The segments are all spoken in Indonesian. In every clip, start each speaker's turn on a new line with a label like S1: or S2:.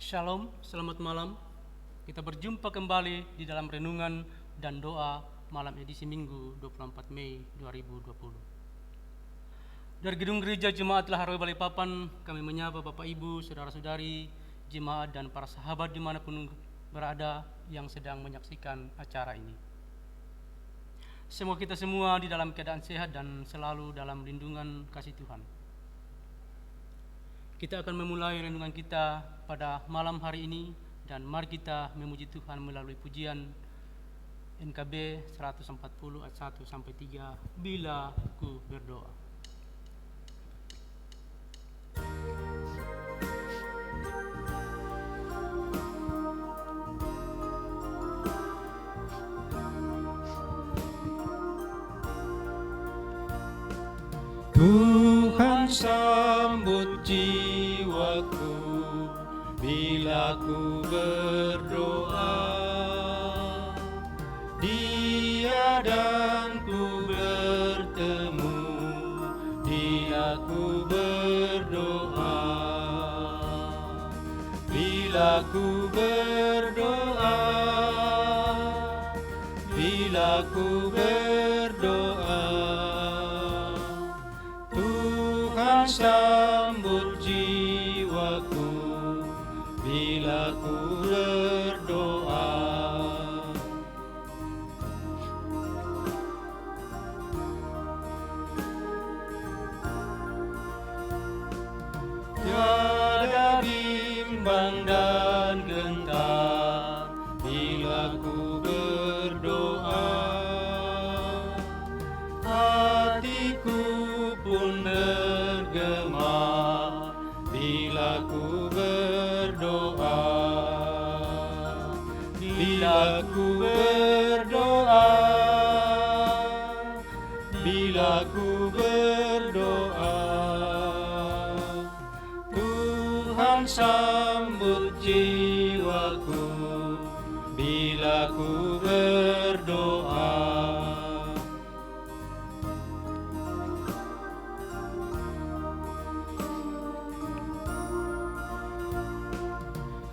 S1: Shalom, selamat malam. Kita berjumpa kembali di dalam renungan dan doa malam edisi Minggu 24 Mei 2020. Dari Gedung Gereja Jemaat Laharwe Balikpapan, kami menyapa Bapak Ibu, Saudara-saudari, jemaat dan para sahabat dimanapun berada yang sedang menyaksikan acara ini. Semoga kita semua di dalam keadaan sehat dan selalu dalam lindungan kasih Tuhan. Kita akan memulai renungan kita pada malam hari ini dan mari kita memuji Tuhan melalui pujian NKB 140 ayat 1 sampai 3 bila ku berdoa.
S2: Tuhan sambut jiwaku bila ku berdoa, Dia dan ku bertemu, Dia ku berdoa. Bila ku berdoa, bila ku berdoa, Tuhan sambut jiwaku bila ku berdoa. Tiada bimbang dan gentar bila ku berdoa, hatiku pun bergema bila ku berdoa. Bila ku berdoa, bila ku berdoa, Tuhan sambut jiwaku bila ku berdoa.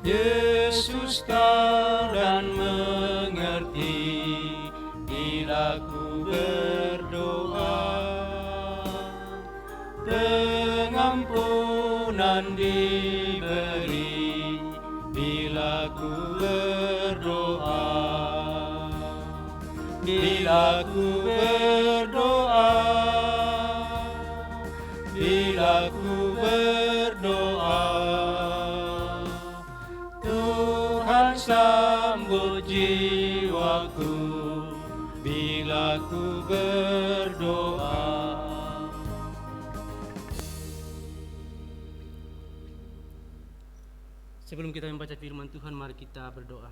S2: Yesus tahu dan mengerti bila ku berdoa, pengampunan diberi bila ku berdoa. Bila ku berdoa, bila ku berdoa, Tuhan sambut jiwaku bila ku berdoa.
S1: Sebelum kita membaca firman Tuhan, mari kita berdoa.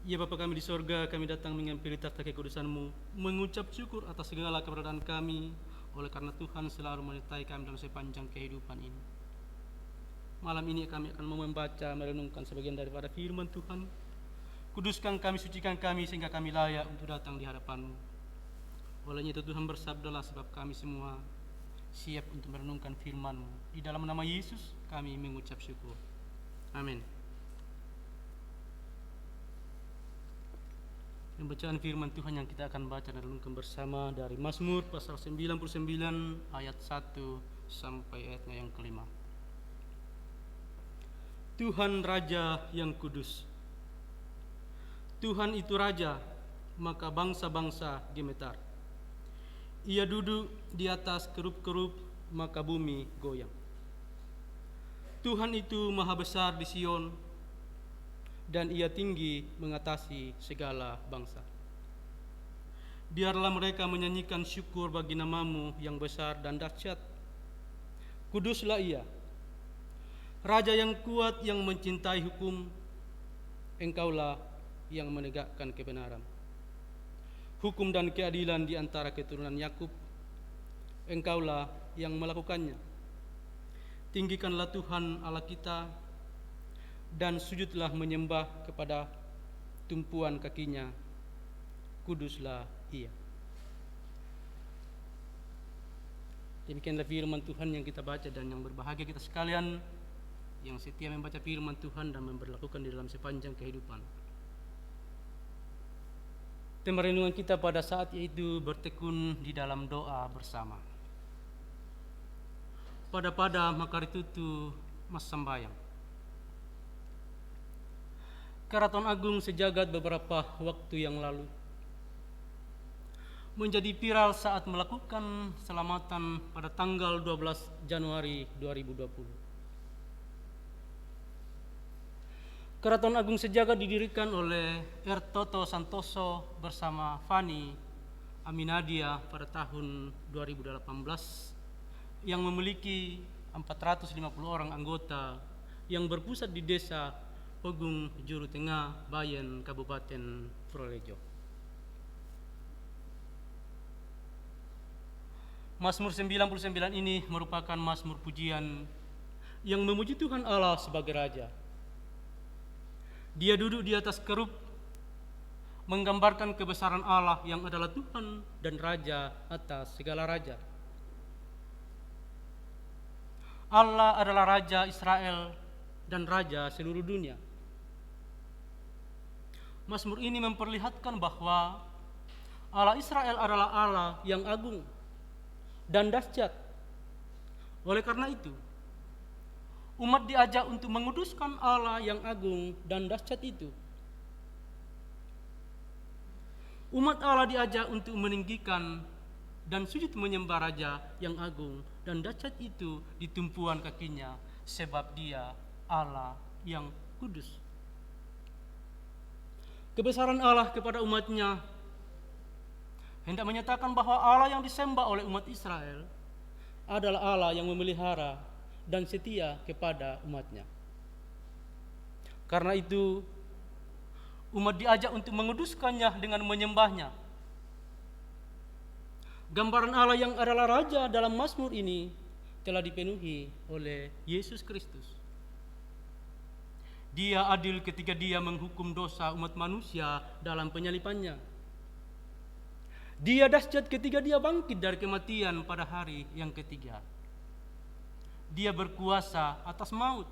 S1: Ya Bapa kami di sorga, kami datang mengampiri takhta kekudusan-Mu, mengucap syukur atas segala keberadaan kami, oleh karena Tuhan selalu menyertai kami dalam sepanjang kehidupan ini. Malam ini kami akan membaca, merenungkan sebagian daripada firman Tuhan. Kuduskan kami, sucikan kami, sehingga kami layak untuk datang di hadapan-Mu. Olehnya itu Tuhan bersabdalah, sebab kami semua siap untuk merenungkan firman-Mu. Di dalam nama Yesus kami mengucap syukur. Amin. Pembacaan firman Tuhan yang kita akan baca dan renungkan bersama dari Mazmur pasal 99 ayat 1 sampai ayatnya yang kelima. Tuhan Raja yang kudus. Tuhan itu Raja, maka bangsa-bangsa gemetar. Ia duduk di atas kerup-kerup, maka bumi goyang. Tuhan itu maha besar di Sion, dan Ia tinggi mengatasi segala bangsa. Biarlah mereka menyanyikan syukur bagi nama-Mu yang besar dan dahsyat. Kuduslah Ia, Raja yang kuat yang mencintai hukum. Engkaulah yang menegakkan kebenaran, hukum dan keadilan di antara keturunan Yakub. Engkaulah yang melakukannya. Tinggikanlah Tuhan Allah kita, dan sujudlah menyembah kepada tumpuan kakinya. Kuduslah Ia. Demikianlah firman Tuhan yang kita baca, dan yang berbahagia kita sekalian yang setia membaca firman Tuhan dan memberlakukan di dalam sepanjang kehidupan. Tema renungan kita pada saat itu bertekun di dalam doa bersama. Pada maka ditutu mas sembayang. Keraton Agung sejagat beberapa waktu yang lalu menjadi viral saat melakukan selamatan pada tanggal 12 Januari 2020. Keraton Agung Sejagat didirikan oleh R. Toto Santoso bersama Fani Aminadia pada tahun 2018 yang memiliki 450 orang anggota yang berpusat di desa Pegung, Juru Tengah, Bayen, Kabupaten Purworejo. Mazmur 99 ini merupakan mazmur pujian yang memuji Tuhan Allah sebagai Raja. Dia duduk di atas kerub, menggambarkan kebesaran Allah yang adalah Tuhan dan Raja atas segala raja. Allah adalah Raja Israel dan Raja seluruh dunia. Mazmur ini memperlihatkan bahwa Allah Israel adalah Allah yang agung dan dahsyat. Oleh karena itu, umat diajak untuk menguduskan Allah yang agung dan dahsyat itu. Umat Allah diajak untuk meninggikan dan sujud menyembah Raja yang agung dan dahsyat itu di tumpuan kakinya, sebab Dia Allah yang kudus. Kebesaran Allah kepada umatnya hendak menyatakan bahwa Allah yang disembah oleh umat Israel adalah Allah yang memelihara dan setia kepada umatnya. Karena itu, umat diajak untuk menguduskannya dengan menyembahnya. Gambaran Allah yang adalah Raja dalam Mazmur ini telah dipenuhi oleh Yesus Kristus. Dia adil ketika Dia menghukum dosa umat manusia dalam penyalipannya. Dia dahsyat ketika Dia bangkit dari kematian pada hari yang ketiga. Dia berkuasa atas maut.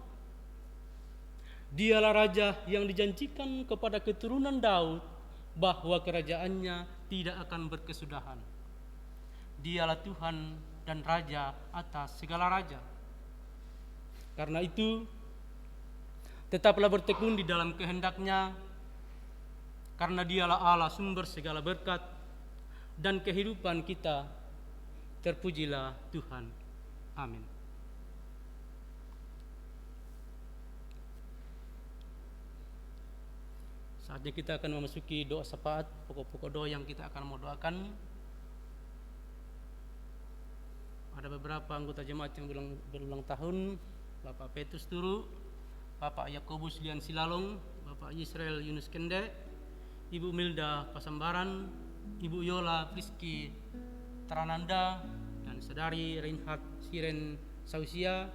S1: Dialah Raja yang dijanjikan kepada keturunan Daud bahwa kerajaannya tidak akan berkesudahan. Dialah Tuhan dan Raja atas segala raja. Karena itu, tetaplah bertekun di dalam kehendak-Nya, karena Dialah Allah sumber segala berkat dan kehidupan kita. Terpujilah Tuhan. Amin. Saatnya kita akan memasuki doa syafaat, pokok-pokok doa yang kita akan mau doakan. Ada beberapa anggota jemaat yang berulang tahun, Bapak Petrus Turu, Bapak Yakobus Lian Silalong, Bapak Yisrael Yunus Kende, Ibu Milda Pasambaran, Ibu Yola Priski Tarananda, dan Saudari Reinhard Siren Sausia,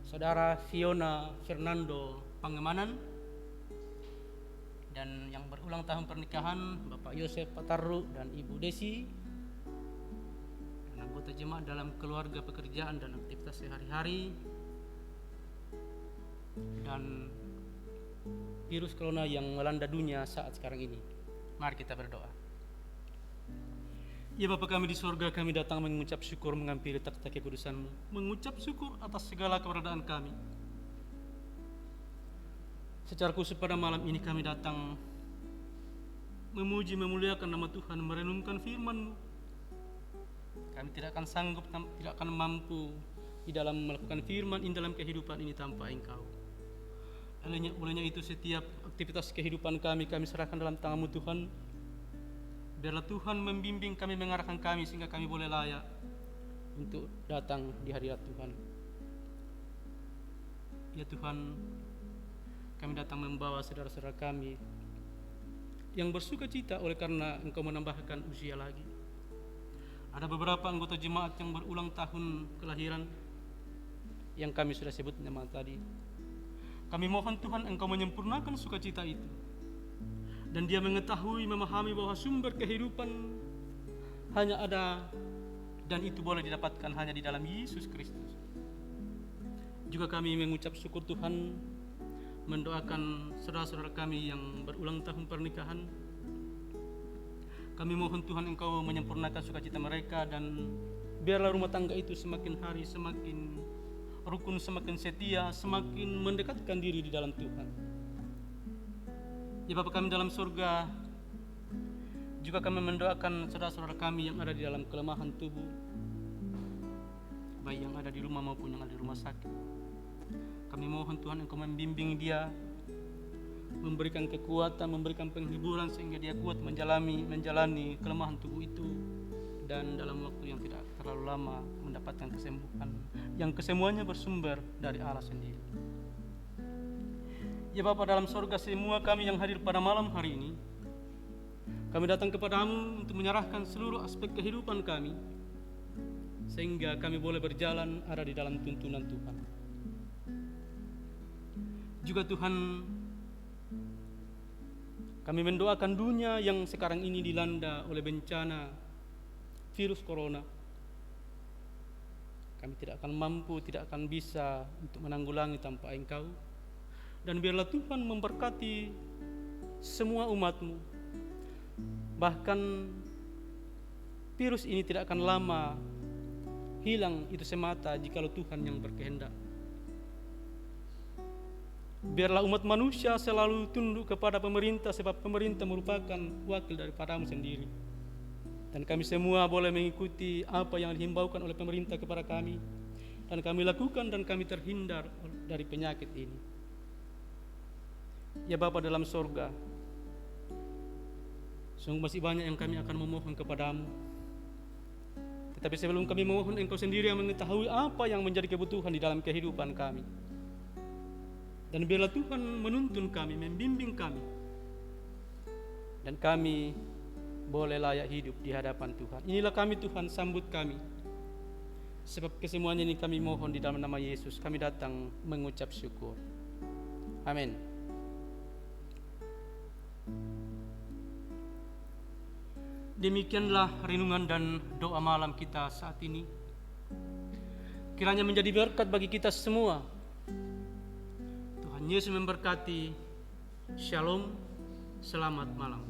S1: Saudara Fiona Fernando Pangemanan, dan yang berulang tahun pernikahan Bapak Yosef Pataru dan Ibu Desi, dan anggota jemaat dalam keluarga, pekerjaan dan aktivitas sehari-hari, dan virus corona yang melanda dunia saat sekarang ini. Mari kita berdoa. Ya Bapa kami di sorga, kami datang mengucap syukur mengampiri takhta kekudusan-Mu, mengucap syukur atas segala keberadaan kami. Secara khusus pada malam ini kami datang memuji, memuliakan nama Tuhan, merenungkan firman-Mu. Kami tidak akan sanggup, tidak akan mampu di dalam melakukan firman ini dalam kehidupan ini tanpa Engkau. Olehnya itu setiap aktivitas kehidupan kami serahkan dalam tangan-Mu Tuhan. Biarlah Tuhan membimbing kami, mengarahkan kami sehingga kami boleh layak untuk datang di hadirat Tuhan. Ya Tuhan, kami datang membawa saudara-saudara kami yang bersuka cita oleh karena Engkau menambahkan usia lagi. Ada beberapa anggota jemaat yang berulang tahun kelahiran yang kami sudah sebut nama tadi. Kami mohon Tuhan Engkau menyempurnakan sukacita itu, dan dia mengetahui, memahami bahwa sumber kehidupan hanya ada dan itu boleh didapatkan hanya di dalam Yesus Kristus. Juga kami mengucap syukur Tuhan, mendoakan saudara-saudara kami yang berulang tahun pernikahan. Kami mohon Tuhan Engkau menyempurnakan sukacita mereka, dan biarlah rumah tangga itu semakin hari semakin rukun, semakin setia, semakin mendekatkan diri di dalam Tuhan. Ya Bapa kami dalam surga, juga kami mendoakan saudara-saudara kami yang ada di dalam kelemahan tubuh, baik yang ada di rumah maupun yang ada di rumah sakit. Kami mohon Tuhan Engkau membimbing dia, memberikan kekuatan, memberikan penghiburan sehingga dia kuat menjalani kelemahan tubuh itu, dan dalam waktu yang tidak terlalu lama mendapatkan kesembuhan yang kesemuanya bersumber dari Allah sendiri. Ya Bapa dalam sorga, semua kami yang hadir pada malam hari ini, kami datang kepadamu untuk menyerahkan seluruh aspek kehidupan kami, sehingga kami boleh berjalan ada di dalam tuntunan Tuhan. Juga Tuhan, kami mendoakan dunia yang sekarang ini dilanda oleh bencana virus corona. Kami tidak akan mampu, tidak akan bisa untuk menanggulangi tanpa Engkau. Dan biarlah Tuhan memberkati semua umat-Mu. Bahkan virus ini tidak akan lama hilang itu semata jikalau Tuhan yang berkehendak. Biarlah umat manusia selalu tunduk kepada pemerintah, sebab pemerintah merupakan wakil daripada-Mu sendiri. Dan kami semua boleh mengikuti apa yang dihimbaukan oleh pemerintah kepada kami, dan kami lakukan dan kami terhindar dari penyakit ini. Ya Bapa dalam sorga, sungguh masih banyak yang kami akan memohon kepada-Mu. Tetapi sebelum kami memohon, Engkau sendiri yang mengetahui apa yang menjadi kebutuhan di dalam kehidupan kami. Dan biarlah Tuhan menuntun kami, membimbing kami, dan kami boleh layak hidup di hadapan Tuhan. Inilah kami Tuhan, sambut kami. Sebab kesemuanya ini kami mohon di dalam nama Yesus, kami datang mengucap syukur. Amin. Demikianlah renungan dan doa malam kita saat ini. Kiranya menjadi berkat bagi kita semua. Tuhan Yesus memberkati. Shalom, selamat malam.